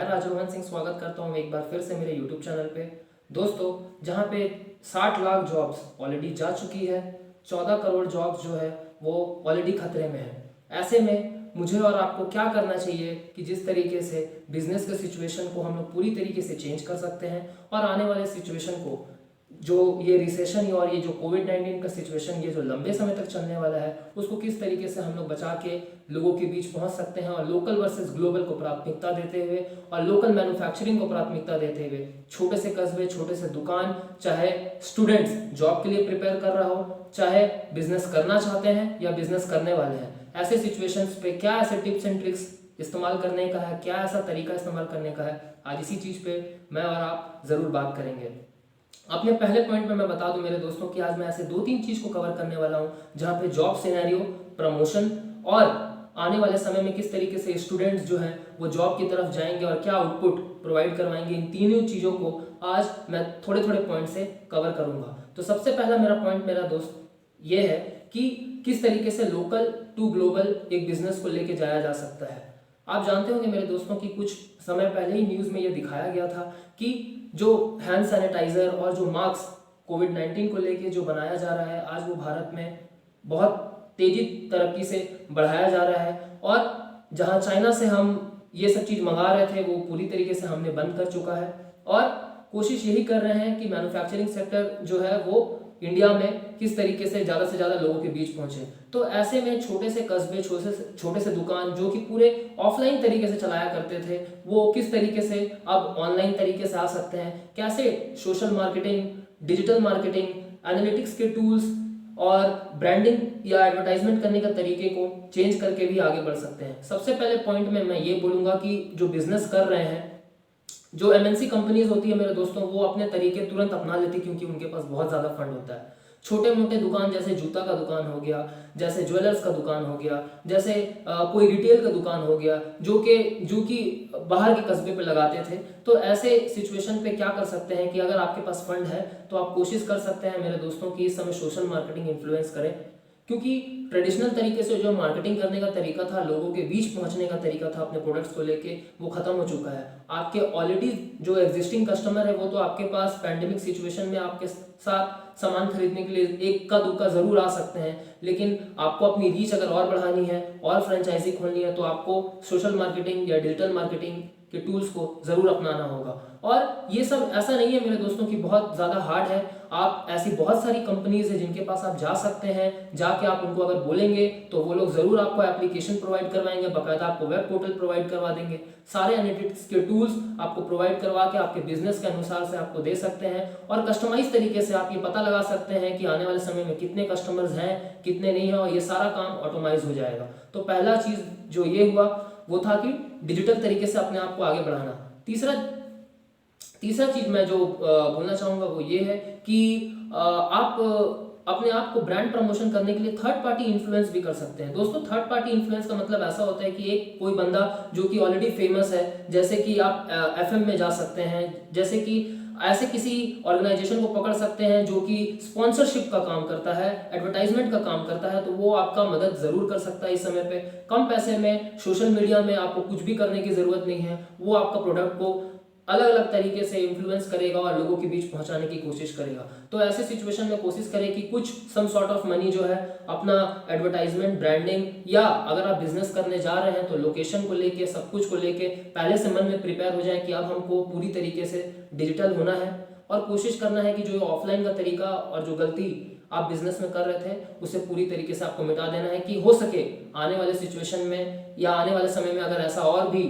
मैं राजरोहन सिंह स्वागत करता हूँ एक बार फिर से मेरे YouTube चैनल पे। दोस्तों, जहाँ पे 60 लाख जॉब्स ऑलरेडी जा चुकी है, 14 करोड़ जॉब्स जो है वो ऑलरेडी खतरे में है। ऐसे में मुझे और आपको क्या करना चाहिए कि जिस तरीके से बिजनेस के सिचुएशन को हम लोग पूरी तरीके से चेंज कर सकते हैं और आने वाले सिचुएशन को, जो ये रिसेशन और ये जो कोविड-19 का सिचुएशन ये जो लंबे समय तक चलने वाला है, उसको किस तरीके से हम लोग बचा के लोगों के बीच पहुंच सकते हैं और लोकल वर्सेस ग्लोबल को प्राथमिकता देते हुए और लोकल मैन्युफैक्चरिंग को प्राथमिकता देते हुए छोटे से कस्बे, छोटे से दुकान, चाहे स्टूडेंट्स जॉब के लिए प्रिपेयर कर रहा हो, चाहे बिजनेस करना चाहते हैं या बिजनेस करने वाले हैं, ऐसे सिचुएशंस पे क्या ऐसे टिप्स एंड ट्रिक्स इस्तेमाल करने का है, क्या ऐसा तरीका इस्तेमाल करने का है, आज इसी चीज़ पे मैं और आप ज़रूर बात करेंगे। अपने पहले पॉइंट में मैं बता दूं मेरे दोस्तों कि आज मैं ऐसे 2-3 चीज को कवर करने वाला हूं जहां पे जॉब सिनेरियो, प्रमोशन और आने वाले समय में किस तरीके से स्टूडेंट्स जो हैं वो जॉब की तरफ जाएंगे और क्या आउटपुट प्रोवाइड करवाएंगे। इन तीनों चीज़ों को आज मैं थोड़े थोड़े पॉइंट से कवर करूंगा। तो सबसे पहला मेरा पॉइंट मेरा दोस्त ये है कि किस तरीके से लोकल टू ग्लोबल एक बिजनेस को लेके जाया जा सकता है। आप जानते होंगे मेरे दोस्तों कि कुछ समय पहले ही न्यूज़ में ये दिखाया गया था कि जो हैंड सैनिटाइजर और जो मास्क कोविड-19 को लेके जो बनाया जा रहा है, आज वो भारत में बहुत तेजी तरक्की से बढ़ाया जा रहा है और जहां चाइना से हम ये सब चीज़ मंगा रहे थे वो पूरी तरीके से हमने बंद कर चुका है और कोशिश यही कर रहे हैं कि मैन्युफैक्चरिंग सेक्टर जो है वो इंडिया में किस तरीके से ज़्यादा लोगों के बीच पहुंचे। तो ऐसे में छोटे से कस्बे, छोटे से दुकान जो कि पूरे ऑफलाइन तरीके से चलाया करते थे, वो किस तरीके से अब ऑनलाइन तरीके से आ सकते हैं, कैसे social marketing, digital marketing, analytics के टूल्स और ब्रांडिंग या एडवर्टाइजमेंट करने का तरीके को चेंज करके भी आगे बढ़ सकते हैं। सबसे पहले पॉइंट में मैं ये बोलूँगा कि जो बिजनेस कर रहे हैं, जो एमएनसी कंपनीज होती है मेरे दोस्तों, वो अपने तरीके तुरंत अपना लेती क्योंकि उनके पास बहुत ज़्यादा फंड होता है। छोटे मोटे दुकान जैसे जूता का दुकान हो गया, जैसे ज्वेलर्स का दुकान हो गया, जैसे कोई रिटेल का दुकान हो गया जो कि बाहर के कस्बे पे लगाते थे, तो ऐसे सिचुएशन पे क्या कर सकते हैं कि अगर आपके पास फंड है तो आप कोशिश कर सकते हैं मेरे दोस्तों की इस समय सोशल मार्केटिंग इन्फ्लुएंस करें। क्योंकि ट्रेडिशनल तरीके से जो मार्केटिंग करने का तरीका था, लोगों के बीच पहुंचने का तरीका था अपने प्रोडक्ट्स को लेके, वो खत्म हो चुका है। आपके ऑलरेडी जो एग्जिस्टिंग कस्टमर है वो तो आपके पास पैंडेमिक सिचुएशन में आपके साथ सामान खरीदने के लिए एक का दुक्का जरूर आ सकते हैं, लेकिन आपको अपनी रीच अगर और बढ़ानी है और फ्रेंचाइजी खोलनी है तो आपको सोशल मार्केटिंग या डिजिटल मार्केटिंग के टूल्स को जरूर अपनाना होगा। और ये सब ऐसा नहीं है मेरे दोस्तों की बहुत ज़्यादा हार्ड है। आप ऐसी बहुत सारी कंपनीज है जिनके पास आप जा सकते हैं, जाके आप उनको अगर बोलेंगे तो वो लोग ज़रूर आपको एप्लीकेशन प्रोवाइड करवाएंगे, बाकायदा आपको वेब पोर्टल प्रोवाइड करवा देंगे, सारे एनालिटिक्स के टूल्स आपको प्रोवाइड करवा के आपके बिजनेस के अनुसार से आपको दे सकते हैं और कस्टमाइज तरीके से आप ये पता लगा सकते हैं कि आने वाले समय में कितने कस्टमर्स हैं, कितने नहीं हैं, और ये सारा काम ऑटोमाइज हो जाएगा। तो पहला चीज़ जो ये हुआ वो था कि डिजिटल तरीके से अपने आप को आगे बढ़ाना। तीसरा चीज मैं जो बोलना चाहूंगा वो ये है कि आप अपने आप को ब्रांड प्रमोशन करने के लिए थर्ड पार्टी इन्फ्लुएंस भी कर सकते हैं। दोस्तों, थर्ड पार्टी इन्फ्लुएंस का मतलब ऐसा होता है कि एक कोई बंदा जो कि ऑलरेडी फेमस है, जैसे कि आप एफएम में जा सकते हैं, जैसे कि ऐसे किसी ऑर्गेनाइजेशन को पकड़ सकते हैं जो कि स्पॉन्सरशिप का काम करता है, एडवर्टाइजमेंट का काम करता है, तो वो आपका मदद जरूर कर सकता है। इस समय पे कम पैसे में सोशल मीडिया में आपको कुछ भी करने की जरूरत नहीं है, वो आपका प्रोडक्ट को अलग अलग तरीके से इन्फ्लुएंस करेगा और लोगों के बीच पहुंचाने की कोशिश करेगा। तो ऐसे सिचुएशन में कोशिश करें कि कुछ सम सॉर्ट ऑफ मनी जो है अपना एडवर्टाइजमेंट, ब्रांडिंग, या अगर आप बिजनेस करने जा रहे हैं तो लोकेशन को लेके, सब कुछ को लेके पहले से मन में प्रिपेयर हो जाए कि अब हमको पूरी तरीके से डिजिटल होना है और कोशिश करना है कि जो ऑफलाइन का तरीका और जो गलती आप बिजनेस में कर रहे थे उसे पूरी तरीके से आपको मिटा देना है कि हो सके आने वाले सिचुएशन में या आने वाले समय में अगर ऐसा और भी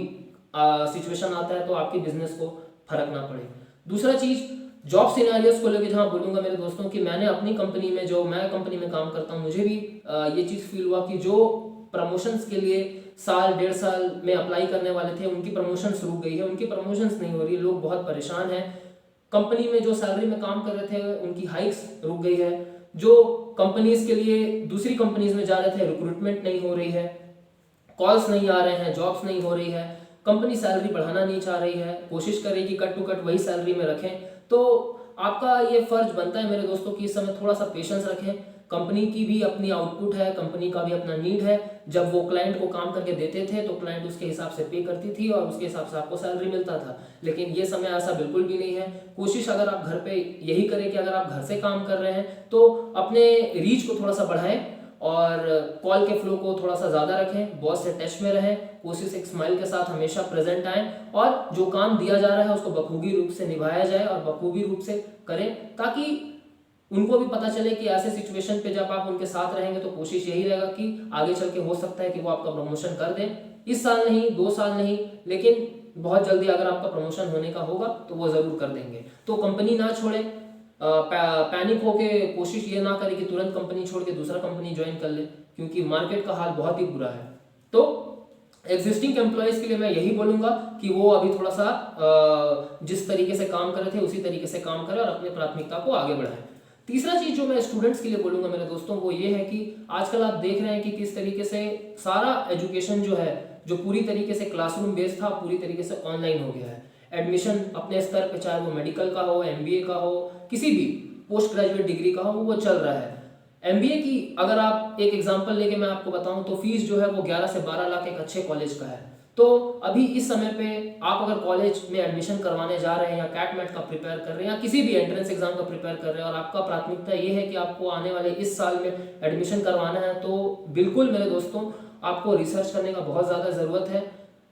सिचुएशन आता है तो आपके बिजनेस को फर्क ना पड़े। दूसरा चीज, जॉब सिनेरियोस को लेकर जहां बोलूंगा मेरे दोस्तों कि मैंने अपनी कंपनी में, जो मैं कंपनी में काम करता हूं, मुझे भी ये चीज फील हुआ कि जो प्रमोशंस के लिए साल 1.5 साल में अप्लाई करने वाले थे उनकी प्रमोशंस रुक गई है, उनकी प्रमोशंस नहीं हो रही, लोग बहुत परेशान हैं। कंपनी में जो सैलरी में काम कर रहे थे उनकी हाइक्स रुक गई है, जो कंपनीज के लिए दूसरी कंपनीज में जा रहे थे रिक्रूटमेंट नहीं हो रही है, कॉल्स नहीं आ रहे हैं, जॉब्स नहीं हो रही है, कंपनी सैलरी बढ़ाना नहीं चाह रही है, कोशिश कर रही है कि कट टू कट वही सैलरी में रखें। तो आपका ये फर्ज बनता है मेरे दोस्तों कि इस समय थोड़ा सा पेशेंस रखें, कंपनी की भी अपनी आउटपुट है, कंपनी का भी अपना नीड है। जब वो क्लाइंट को काम करके देते थे तो क्लाइंट उसके हिसाब से पे करती थी और उसके हिसाब से आपको सैलरी मिलता था। लेकिन ये समय ऐसा बिल्कुल भी नहीं है। कोशिश अगर आप घर पे यही करें कि अगर आप घर से काम कर रहे हैं तो अपने रीच को थोड़ा सा बढ़ाएं और कॉल के फ्लो को थोड़ा सा ज़्यादा रखें, बॉस से टच में रहें, कोशिश एक स्माइल के साथ हमेशा प्रेजेंट आएं और जो काम दिया जा रहा है उसको बखूबी रूप से निभाया जाए और बखूबी रूप से करें, ताकि उनको भी पता चले कि ऐसे सिचुएशन पे जब आप उनके साथ रहेंगे तो कोशिश यही रहेगा कि आगे चल के हो सकता है कि वो आपका प्रमोशन कर दें। इस साल नहीं, 2 साल नहीं, लेकिन बहुत जल्दी अगर आपका प्रमोशन होने का होगा तो वो ज़रूर कर देंगे। तो कंपनी ना छोड़े, पैनिक होके कोशिश ये ना करें कि तुरंत कंपनी छोड़ के दूसरा कंपनी ज्वाइन कर ले, क्योंकि मार्केट का हाल बहुत ही बुरा है। तो एग्जिस्टिंग एम्प्लॉयज के लिए मैं यही बोलूंगा कि वो अभी थोड़ा सा जिस तरीके से काम कर रहे थे उसी तरीके से काम करें और अपनी प्राथमिकता को आगे बढ़ाएं। तीसरा चीज जो मैं स्टूडेंट्स के लिए बोलूंगा मेरे दोस्तों, वो ये है कि आजकल आप देख रहे हैं कि किस तरीके से सारा एजुकेशन जो है, जो पूरी तरीके से क्लासरूम बेस्ड था, पूरी तरीके से ऑनलाइन हो गया है। एडमिशन अपने स्तर पे, चाहे वो मेडिकल का हो, एमबीए का हो, किसी भी पोस्ट ग्रेजुएट डिग्री का हो, वो चल रहा है। एमबीए की अगर आप एक एग्जांपल लेके मैं आपको बताऊं तो फीस जो है वो 11 से 12 लाख एक अच्छे कॉलेज का है। तो अभी इस समय पे आप अगर कॉलेज में एडमिशन करवाने जा रहे हैं या कैट मैट का प्रिपेयर कर रहे हैं या किसी भी एंट्रेंस एग्जाम का प्रिपेयर कर रहे हैं और आपका प्राथमिकता ये है कि आपको आने वाले इस साल में एडमिशन करवाना है, तो बिल्कुल मेरे दोस्तों आपको रिसर्च करने का बहुत ज़्यादा ज़रूरत है।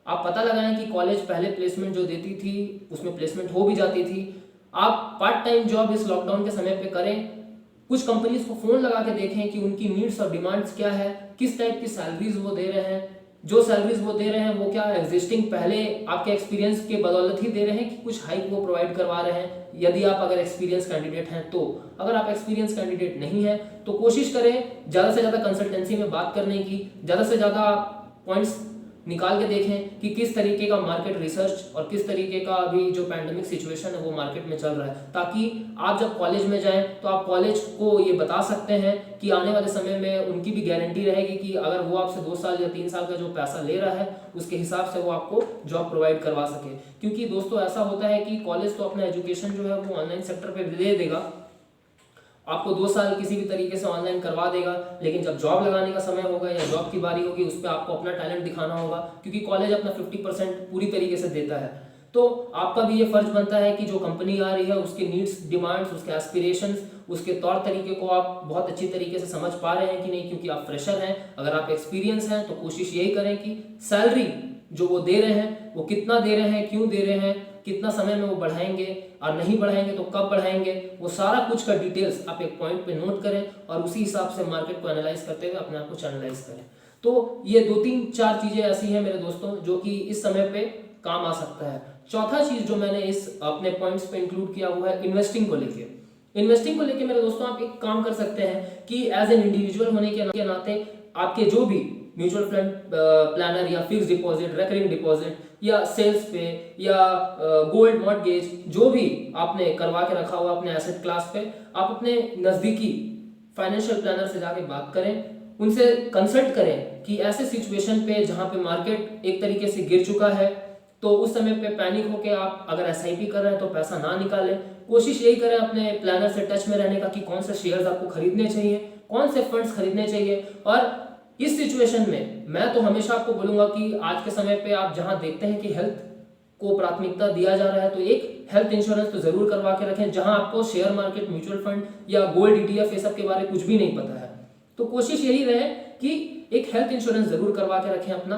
आप पता लगाएं कि कॉलेज पहले प्लेसमेंट जो देती थी उसमें प्लेसमेंट हो भी जाती थी। आप पार्ट टाइम जॉब इस लॉकडाउन के समय पे करें, कुछ कंपनीज को फोन लगा के देखें कि उनकी नीड्स और डिमांड्स क्या है, किस टाइप की सैलरीज वो दे रहे हैं। जो सैलरीज वो दे रहे हैं वो क्या एग्जिस्टिंग पहले आपके एक्सपीरियंस के बदौलत ही दे रहे हैं कि कुछ हाइक वो प्रोवाइड करवा रहे हैं, यदि आप अगर एक्सपीरियंस कैंडिडेट हैं तो। अगर आप एक्सपीरियंस कैंडिडेट नहीं है तो कोशिश करें ज़्यादा से ज़्यादा कंसल्टेंसी में बात करने की, ज़्यादा से ज़्यादा पॉइंट्स निकाल के देखें कि किस तरीके का मार्केट रिसर्च और किस तरीके का अभी जो पैंडेमिक सिचुएशन है वो मार्केट में चल रहा है, ताकि आप जब कॉलेज में जाएं तो आप कॉलेज को ये बता सकते हैं कि आने वाले समय में उनकी भी गारंटी रहेगी कि अगर वो आपसे 2 साल या 3 साल का जो पैसा ले रहा है उसके हिसाब से वो आपको जॉब प्रोवाइड करवा सके। क्योंकि दोस्तों ऐसा होता है कि कॉलेज तो अपना एजुकेशन जो है वो ऑनलाइन सेक्टर पर दे देगा, आपको 2 साल किसी भी तरीके से ऑनलाइन करवा देगा, लेकिन जब जॉब लगाने का समय होगा या जॉब की बारी होगी उस पर आपको अपना टैलेंट दिखाना होगा, क्योंकि कॉलेज अपना 50% पूरी तरीके से देता है। तो आपका भी ये फर्ज बनता है कि जो कंपनी आ रही है उसके नीड्स, डिमांड्स, उसके एस्पिरेशंस, उसके तौर तरीके को आप बहुत अच्छी तरीके से समझ पा रहे हैं कि नहीं, क्योंकि आप फ्रेशर हैं। अगर आप एक्सपीरियंस हैं तो कोशिश यही करें कि सैलरी जो वो दे रहे हैं वो कितना दे रहे हैं, क्यों दे रहे हैं, कितना समय में वो बढ़ाएंगे और नहीं बढ़ाएंगे तो कब बढ़ाएंगे, वो सारा कुछ का डिटेल्स आप एक पॉइंट पे नोट करें और उसी हिसाब से मार्केट को एनालाइज करते हुए अपने आप को चैनलाइज करें। तो ये 2-3-4 चीजें ऐसी हैं मेरे दोस्तों जो कि इस समय पे काम आ सकता है। चौथा चीज जो मैंने इस अपने पॉइंट्स पे इंक्लूड किया हुआ है इन्वेस्टिंग को लेके। इन्वेस्टिंग को लेके मेरे दोस्तों आप एक काम कर सकते हैं कि एज एन इंडिविजुअल होने के नाते आपके जो भी म्यूचुअल फंड प्लानर या फिक्स डिपॉजिट, रेकरिंग डिपॉजिट या सेल्स पे या गोल्ड मॉर्टगेज, जो भी आपने करवा के रखा हुआ अपने एसेट क्लास पे, आप अपने नजदीकी फाइनेंशियल प्लानर से जाके बात करें, उनसे कंसल्ट करें कि ऐसे सिचुएशन पे जहां पे मार्केट एक तरीके से गिर चुका है तो उस समय पे पैनिक होके आप अगर एसआईपी कर रहे हैं तो पैसा ना निकालें। कोशिश यही करें अपने प्लानर से टच में रहने का कि कौन से शेयर्स आपको खरीदने चाहिए, कौन से फंड्स खरीदने चाहिए। और इस सिचुएशन में मैं तो हमेशा आपको बोलूंगा कि आज के समय पे आप जहां देखते हैं कि हेल्थ को प्राथमिकता दिया जा रहा है तो एक हेल्थ इंश्योरेंस तो जरूर करवा के रखें। जहां आपको शेयर मार्केट, म्यूचुअल फंड या गोल्ड ETF ये सब के बारे में कुछ भी नहीं पता है तो कोशिश यही रहे कि एक हेल्थ इंश्योरेंस जरूर करवा के रखें अपना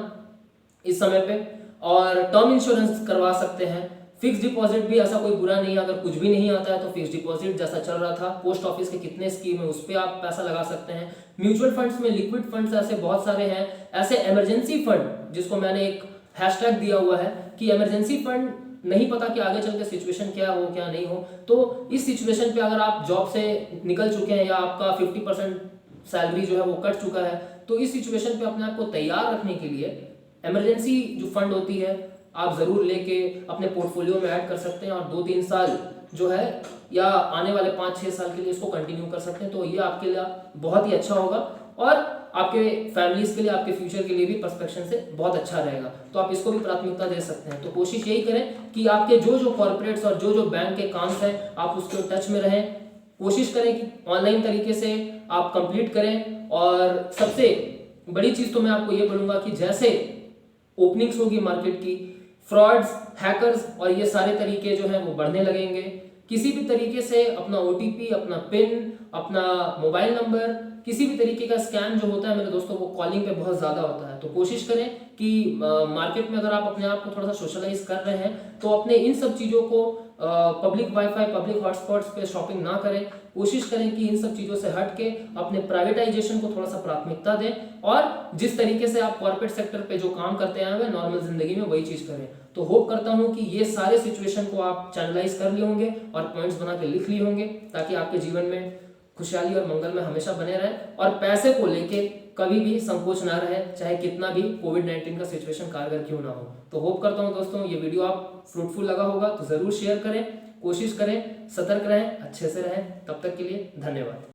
इस समय पे, और टर्म इंश्योरेंस करवा सकते हैं। फिक्स डिपॉजिट भी ऐसा कोई बुरा नहीं है, अगर कुछ भी नहीं आता है तो फिक्स डिपॉजिट जैसा चल रहा था, पोस्ट ऑफिस के कितने स्कीम है उस पर आप पैसा लगा सकते हैं। म्यूचुअल फंड्स में लिक्विड फंड्स ऐसे बहुत सारे हैं। ऐसे इमरजेंसी फंड जिसको मैंने एक हैशटैग दिया हुआ है कि इमरजेंसी फंड, नहीं पता कि आगे चल के सिचुएशन क्या हो क्या नहीं हो, तो इस सिचुएशन पे अगर आप जॉब से निकल चुके हैं या आपका 50% सैलरी जो है वो कट चुका है तो इस सिचुएशन पे अपने आप को तैयार रखने के लिए इमरजेंसी जो फंड होती है आप जरूर लेके अपने पोर्टफोलियो में ऐड कर सकते हैं और 2-3 साल जो है या आने वाले 5-6 साल के लिए इसको कंटिन्यू कर सकते हैं। तो ये आपके लिए बहुत ही अच्छा होगा और आपके फैमिलीज के लिए, आपके फ्यूचर के लिए भी पर्सपेक्शन से बहुत अच्छा रहेगा। तो आप इसको भी प्राथमिकता दे सकते हैं। तो कोशिश यही करें कि आपके जो जो कॉर्पोरेट्स और जो जो बैंक के काम हैं आप उसके टच में रहें। कोशिश करें कि ऑनलाइन तरीके से आप कंप्लीट करें। और सबसे बड़ी चीज तो मैं आपको ये बोलूंगा कि जैसे ओपनिंग्स होगी मार्केट की, फ्रॉड्स, हैकर्स और ये सारे तरीके जो हैं वो बढ़ने लगेंगे। किसी भी तरीके से अपना ओटीपी, अपना पिन, अपना मोबाइल नंबर, किसी भी तरीके का स्कैम जो होता है मेरे दोस्तों वो कॉलिंग पे बहुत ज़्यादा होता है। तो कोशिश करें कि मार्केट में अगर आप अपने आप को थोड़ा सा सोशलाइज कर रहे हैं तो अपने इन सब चीज़ों को पब्लिक वाईफाई, पब्लिक हॉटस्पॉट्स पे शॉपिंग ना करें। कोशिश करें कि इन सब चीज़ों से हट के अपने प्राइवेटाइजेशन को थोड़ा सा प्राथमिकता दें और जिस तरीके से आप कॉर्पोरेट सेक्टर पे जो काम करते आए हुए नॉर्मल जिंदगी में वही चीज़ करें। तो होप करता हूं कि ये सारे सिचुएशन को आप चैनलाइज कर लिए होंगे और पॉइंट्स बना के लिख लिए होंगे ताकि आपके जीवन में खुशहाली और मंगल में हमेशा बने रहे और पैसे को लेके कभी भी संकोच ना रहे, चाहे कितना भी कोविड-19 का सिचुएशन कारगर क्यों ना हो। तो होप करता हूं दोस्तों ये वीडियो आप फ्रूटफुल लगा होगा, तो जरूर शेयर करें, कोशिश करें, सतर्क रहें, अच्छे से रहें। तब तक के लिए धन्यवाद।